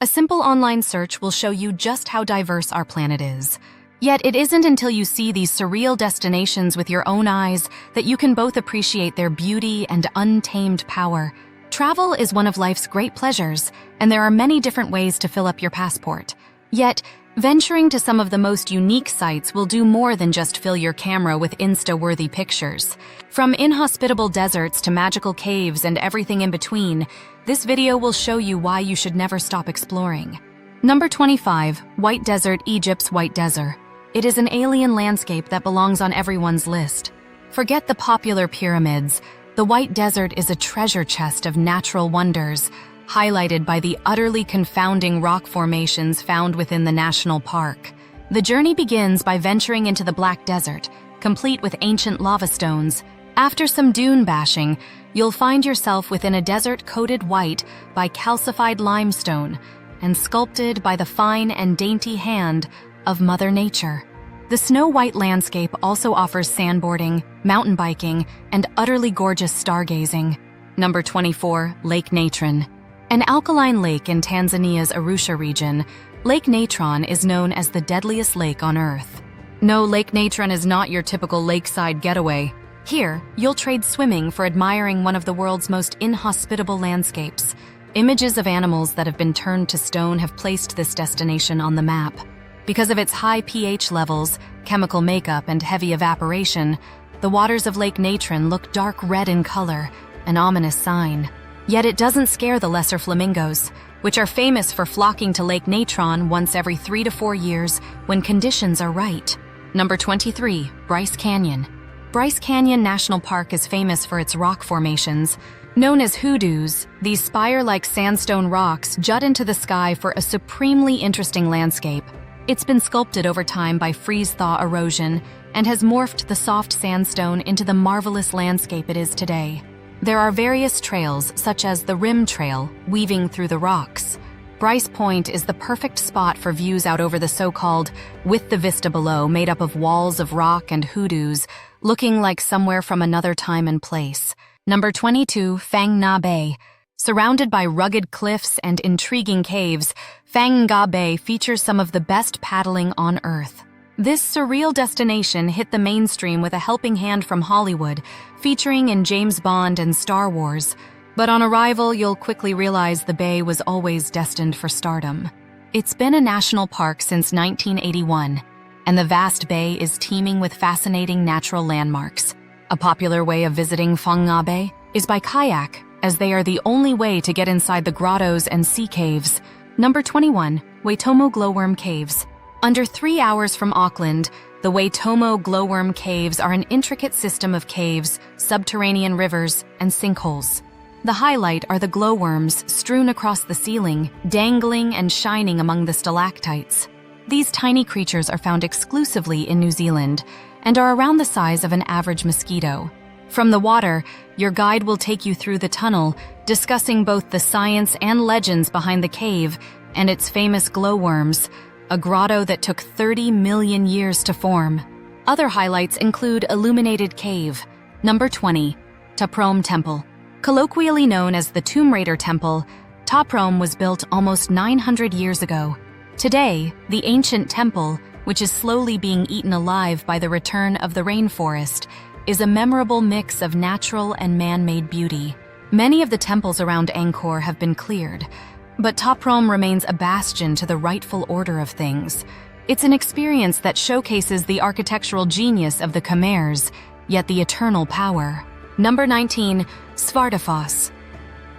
A simple online search will show you just how diverse our planet is. Yet it isn't until you see these surreal destinations with your own eyes that you can both appreciate their beauty and untamed power. Travel is one of life's great pleasures, and there are many different ways to fill up your passport. Yet, venturing to some of the most unique sites will do more than just fill your camera with Insta-worthy pictures. From inhospitable deserts to magical caves and everything in between, this video will show you why you should never stop exploring. Number 25. White Desert, Egypt's White Desert. It is an alien landscape that belongs on everyone's list. Forget the popular pyramids. The White Desert is a treasure chest of natural wonders, highlighted by the utterly confounding rock formations found within the national park. The journey begins by venturing into the Black Desert, complete with ancient lava stones. After some dune bashing, you'll find yourself within a desert coated white by calcified limestone and sculpted by the fine and dainty hand of Mother Nature. The snow-white landscape also offers sandboarding, mountain biking, and utterly gorgeous stargazing. Number 24. Lake Natron. An alkaline lake in Tanzania's Arusha region, Lake Natron is known as the deadliest lake on Earth. No, Lake Natron is not your typical lakeside getaway. Here, you'll trade swimming for admiring one of the world's most inhospitable landscapes. Images of animals that have been turned to stone have placed this destination on the map. Because of its high pH levels, chemical makeup, and heavy evaporation, the waters of Lake Natron look dark red in color, an ominous sign. Yet it doesn't scare the lesser flamingos, which are famous for flocking to Lake Natron once every 3 to 4 years when conditions are right. Number 23. Bryce Canyon. Bryce Canyon National Park is famous for its rock formations. Known as hoodoos, these spire-like sandstone rocks jut into the sky for a supremely interesting landscape. It's been sculpted over time by freeze-thaw erosion and has morphed the soft sandstone into the marvelous landscape it is today. There are various trails, such as the Rim Trail, weaving through the rocks. Bryce Point is the perfect spot for views out over the so-called with the vista below, made up of walls of rock and hoodoos, looking like somewhere from another time and place. Number 22. Phang Nga Bay. Surrounded by rugged cliffs and intriguing caves, Phang Nga Bay features some of the best paddling on Earth. This surreal destination hit the mainstream with a helping hand from Hollywood, featuring in James Bond and Star Wars. But on arrival, you'll quickly realize the bay was always destined for stardom. It's been a national park since 1981, and the vast bay is teeming with fascinating natural landmarks. A popular way of visiting Phang Nga Bay is by kayak, as they are the only way to get inside the grottos and sea caves. Number 21. Waitomo Glowworm Caves. Under 3 hours from Auckland, the Waitomo Glowworm Caves are an intricate system of caves, subterranean rivers, and sinkholes. The highlight are the glowworms strewn across the ceiling, dangling and shining among the stalactites. These tiny creatures are found exclusively in New Zealand and are around the size of an average mosquito. From the water, your guide will take you through the tunnel, discussing both the science and legends behind the cave and its famous glowworms, a grotto that took 30 million years to form. Other highlights include Illuminated Cave. Number 20. Ta Prohm Temple. Colloquially known as the Tomb Raider Temple, Ta Prohm was built almost 900 years ago. Today, the ancient temple, which is slowly being eaten alive by the return of the rainforest, is a memorable mix of natural and man-made beauty. Many of the temples around Angkor have been cleared, but Ta Prohm remains a bastion to the rightful order of things. It's an experience that showcases the architectural genius of the Khmers, yet the eternal power. Number 19. Svartafoss.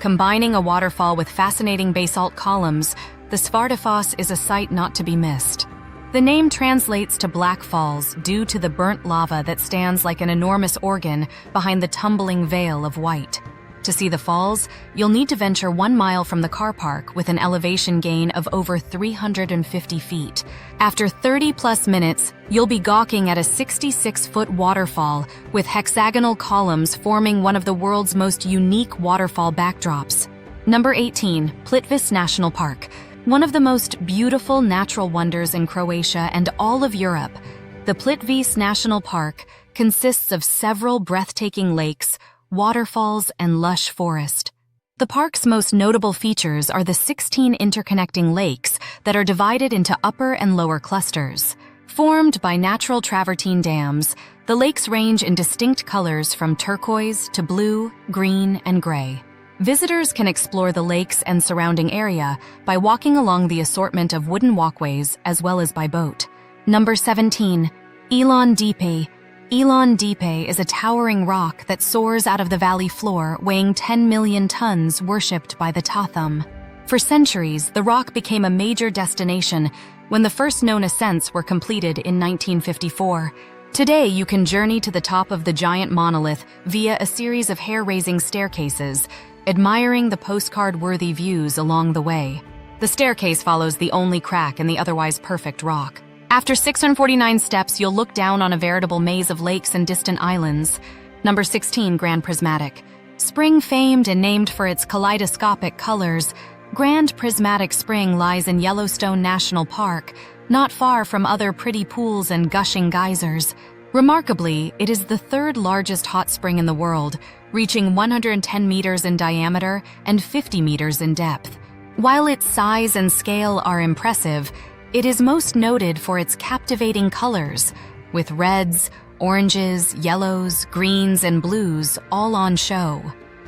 Combining a waterfall with fascinating basalt columns, the Svartafoss is a sight not to be missed. The name translates to Black Falls due to the burnt lava that stands like an enormous organ behind the tumbling veil of white. To see the falls, you'll need to venture 1 mile from the car park with an elevation gain of over 350 feet. After 30-plus minutes, you'll be gawking at a 66-foot waterfall with hexagonal columns forming one of the world's most unique waterfall backdrops. Number 18. Plitvice National Park. One of the most beautiful natural wonders in Croatia and all of Europe, the Plitvice National Park consists of several breathtaking lakes, waterfalls, and lush forest. The park's most notable features are the 16 interconnecting lakes that are divided into upper and lower clusters. Formed by natural travertine dams, the lakes range in distinct colors from turquoise to blue, green, and gray. Visitors can explore the lakes and surrounding area by walking along the assortment of wooden walkways as well as by boat. Number 17. Elon Dipe. Elon Dipe is a towering rock that soars out of the valley floor, weighing 10 million tons, worshipped by the Tatham. For centuries, the rock became a major destination when the first known ascents were completed in 1954. Today, you can journey to the top of the giant monolith via a series of hair-raising staircases, admiring the postcard-worthy views along the way. The staircase follows the only crack in the otherwise perfect rock. After 649 steps, you'll look down on a veritable maze of lakes and distant islands. Number 16, Grand Prismatic. Spring famed and named for its kaleidoscopic colors, Grand Prismatic Spring lies in Yellowstone National Park, not far from other pretty pools and gushing geysers. Remarkably, it is the third largest hot spring in the world, reaching 110 meters in diameter and 50 meters in depth. While its size and scale are impressive, it is most noted for its captivating colors, with reds, oranges, yellows, greens, and blues all on show.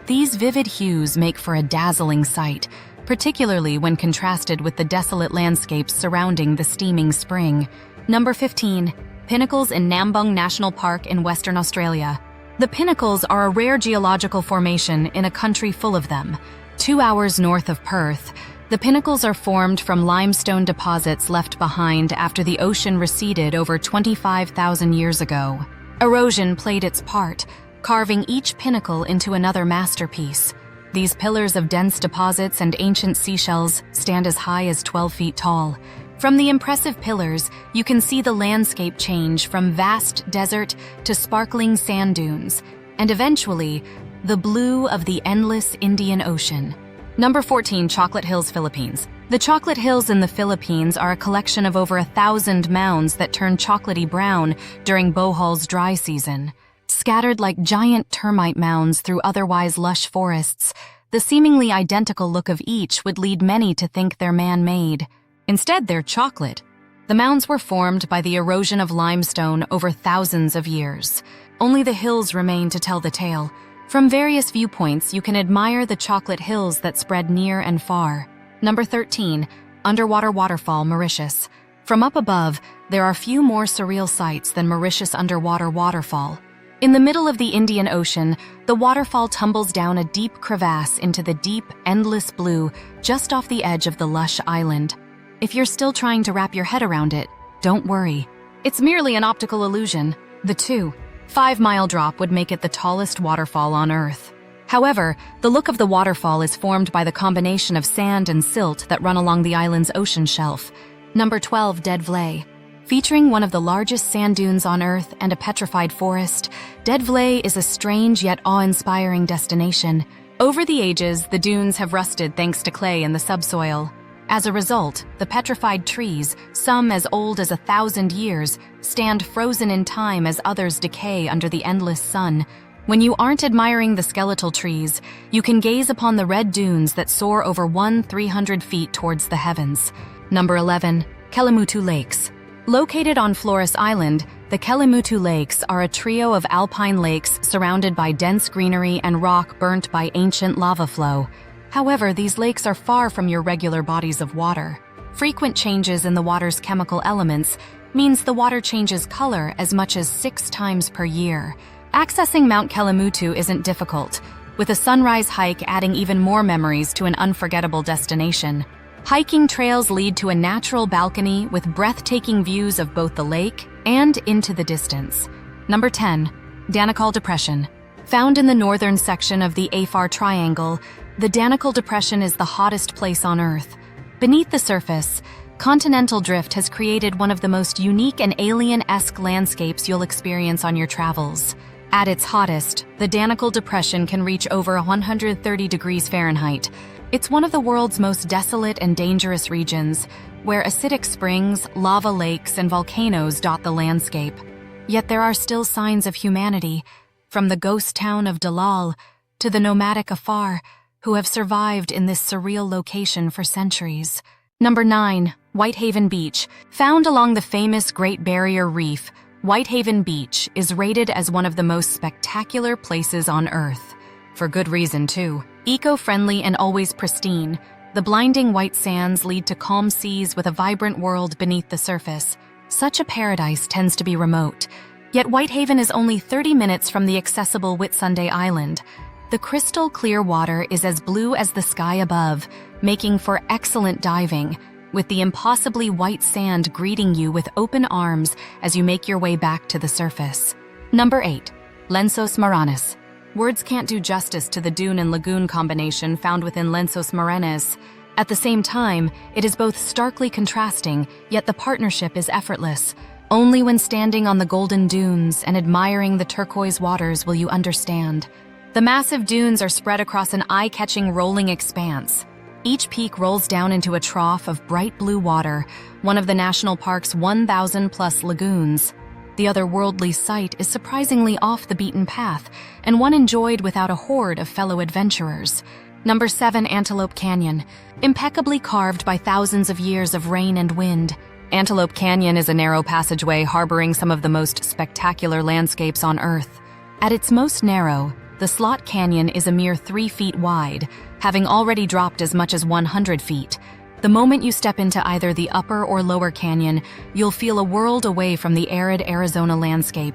These vivid hues make for a dazzling sight, particularly when contrasted with the desolate landscapes surrounding the steaming spring. Number 15. Pinnacles in Nambung National Park in Western Australia. The Pinnacles are a rare geological formation in a country full of them. 2 hours north of Perth, the Pinnacles are formed from limestone deposits left behind after the ocean receded over 25,000 years ago. Erosion played its part, carving each pinnacle into another masterpiece. These pillars of dense deposits and ancient seashells stand as high as 12 feet tall. From the impressive pillars, you can see the landscape change from vast desert to sparkling sand dunes, and eventually, the blue of the endless Indian Ocean. Number 14, Chocolate Hills, Philippines. The Chocolate Hills in the Philippines are a collection of over 1,000 mounds that turn chocolatey brown during Bohol's dry season. Scattered like giant termite mounds through otherwise lush forests, the seemingly identical look of each would lead many to think they're man-made. Instead, they're chocolate. The mounds were formed by the erosion of limestone over thousands of years. Only the hills remain to tell the tale. From various viewpoints, you can admire the chocolate hills that spread near and far. Number 13, Underwater Waterfall, Mauritius. From up above, there are few more surreal sights than Mauritius Underwater Waterfall. In the middle of the Indian Ocean, the waterfall tumbles down a deep crevasse into the deep, endless blue just off the edge of the lush island. If you're still trying to wrap your head around it, don't worry. It's merely an optical illusion. The 5-mile drop would make it the tallest waterfall on Earth. However, the look of the waterfall is formed by the combination of sand and silt that run along the island's ocean shelf. Number 12, Dead Vley. Featuring one of the largest sand dunes on Earth and a petrified forest, Dead Vley is a strange yet awe-inspiring destination. Over the ages, the dunes have rusted thanks to clay in the subsoil. As a result, the petrified trees, some as old as 1,000 years, stand frozen in time as others decay under the endless sun. When you aren't admiring the skeletal trees, you can gaze upon the red dunes that soar over 300 feet towards the heavens. Number 11, Kelimutu Lakes. Located on Flores Island, the Kelimutu Lakes are a trio of alpine lakes surrounded by dense greenery and rock burnt by ancient lava flow. However, these lakes are far from your regular bodies of water. Frequent changes in the water's chemical elements means the water changes color as much as 6 times per year. Accessing Mount Kelimutu isn't difficult, with a sunrise hike adding even more memories to an unforgettable destination. Hiking trails lead to a natural balcony with breathtaking views of both the lake and into the distance. Number 10, Danakil Depression. Found in the northern section of the Afar Triangle, the Danakil Depression is the hottest place on Earth. Beneath the surface, continental drift has created one of the most unique and alien-esque landscapes you'll experience on your travels. At its hottest, the Danakil Depression can reach over 130 degrees Fahrenheit. It's one of the world's most desolate and dangerous regions, where acidic springs, lava lakes, and volcanoes dot the landscape. Yet there are still signs of humanity. From the ghost town of Dalal to the nomadic Afar, who have survived in this surreal location for centuries. Number 9. Whitehaven Beach. Found along the famous Great Barrier Reef, Whitehaven Beach is rated as one of the most spectacular places on Earth. For good reason, too. Eco-friendly and always pristine, the blinding white sands lead to calm seas with a vibrant world beneath the surface. Such a paradise tends to be remote, yet Whitehaven is only 30 minutes from the accessible Whitsunday Island. The crystal clear water is as blue as the sky above, making for excellent diving, with the impossibly white sand greeting you with open arms as you make your way back to the surface. Number 8. Lenços Maranhães. Words can't do justice to the dune and lagoon combination found within Lenços Maranhães. At the same time, it is both starkly contrasting, yet the partnership is effortless. Only when standing on the golden dunes and admiring the turquoise waters will you understand. The massive dunes are spread across an eye-catching rolling expanse. Each peak rolls down into a trough of bright blue water, one of the national park's 1,000-plus lagoons. The otherworldly sight is surprisingly off the beaten path, and one enjoyed without a horde of fellow adventurers. Number 7. Antelope Canyon. Impeccably carved by thousands of years of rain and wind, Antelope Canyon is a narrow passageway harboring some of the most spectacular landscapes on Earth. At its most narrow, the Slot Canyon is a mere 3 feet wide, having already dropped as much as 100 feet. The moment you step into either the upper or lower canyon, you'll feel a world away from the arid Arizona landscape,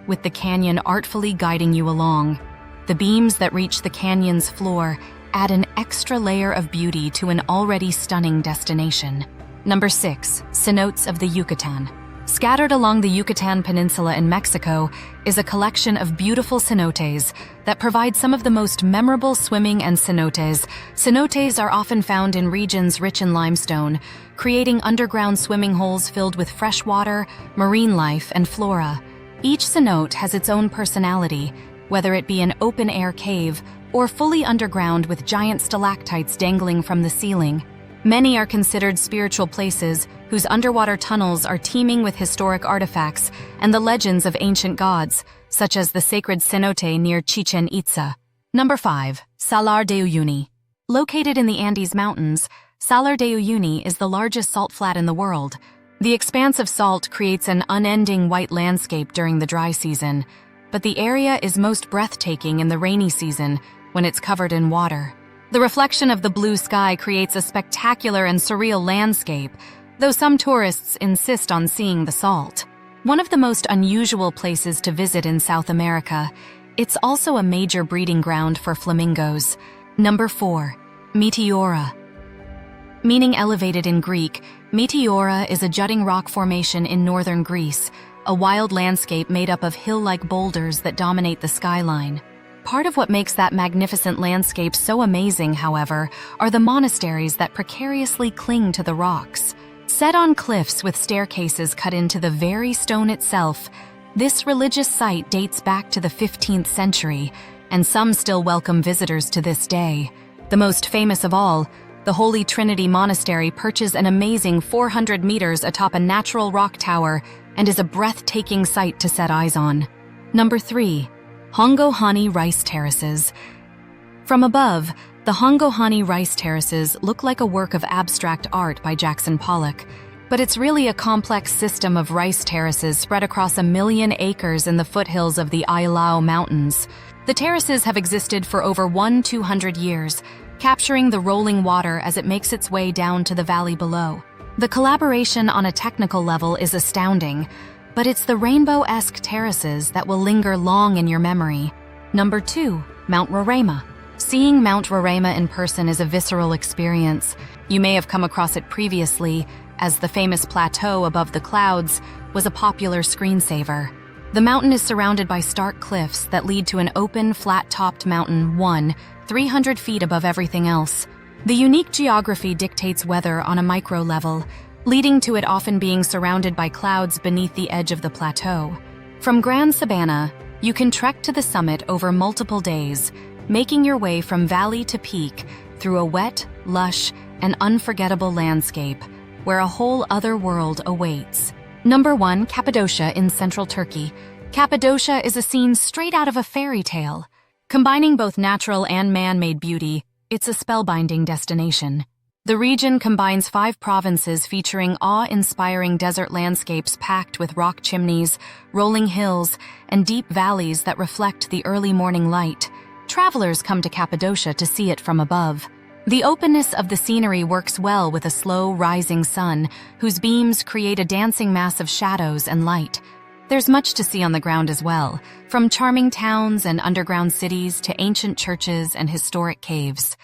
with the canyon artfully guiding you along. The beams that reach the canyon's floor add an extra layer of beauty to an already stunning destination. Number 6. Cenotes of the Yucatan. Scattered along the Yucatan Peninsula in Mexico is a collection of beautiful cenotes that provide some of the most memorable swimming and cenotes. Cenotes are often found in regions rich in limestone, creating underground swimming holes filled with fresh water, marine life, and flora. Each cenote has its own personality, whether it be an open-air cave or fully underground with giant stalactites dangling from the ceiling. Many are considered spiritual places whose underwater tunnels are teeming with historic artifacts and the legends of ancient gods, such as the sacred cenote near Chichen Itza. Number 5. Salar de Uyuni. Located in the Andes Mountains, Salar de Uyuni is the largest salt flat in the world. The expanse of salt creates an unending white landscape during the dry season, but the area is most breathtaking in the rainy season when it's covered in water. The reflection of the blue sky creates a spectacular and surreal landscape, though some tourists insist on seeing the salt. One of the most unusual places to visit in South America, it's also a major breeding ground for flamingos. Number 4. Meteora. Meaning elevated in Greek, Meteora is a jutting rock formation in northern Greece, a wild landscape made up of hill-like boulders that dominate the skyline. Part of what makes that magnificent landscape so amazing, however, are the monasteries that precariously cling to the rocks. Set on cliffs with staircases cut into the very stone itself, this religious site dates back to the 15th century, and some still welcome visitors to this day. The most famous of all, the Holy Trinity Monastery perches an amazing 400 meters atop a natural rock tower and is a breathtaking sight to set eyes on. Number 3. Hongohani Rice Terraces. From above, the Hongohani Rice Terraces look like a work of abstract art by Jackson Pollock, but it's really a complex system of rice terraces spread across 1 million acres in the foothills of the Ailao Mountains. The terraces have existed for over 200 years, capturing the rolling water as it makes its way down to the valley below. The collaboration on a technical level is astounding, but it's the rainbow-esque terraces that will linger long in your memory. Number 2. Mount Roraima. Seeing Mount Roraima in person is a visceral experience. You may have come across it previously, as the famous plateau above the clouds was a popular screensaver. The mountain is surrounded by stark cliffs that lead to an open, flat-topped mountain 300 feet above everything else. The unique geography dictates weather on a micro level, leading to it often being surrounded by clouds beneath the edge of the plateau. From Grand Sabana, you can trek to the summit over multiple days, making your way from valley to peak through a wet, lush, and unforgettable landscape, where a whole other world awaits. Number 1. Cappadocia in central Turkey. Cappadocia is a scene straight out of a fairy tale. Combining both natural and man-made beauty, It's a spellbinding destination. The region combines 5 provinces featuring awe-inspiring desert landscapes packed with rock chimneys, rolling hills, and deep valleys that reflect the early morning light. Travelers come to Cappadocia to see it from above. The openness of the scenery works well with a slow, rising sun, whose beams create a dancing mass of shadows and light. There's much to see on the ground as well, from charming towns and underground cities to ancient churches and historic caves.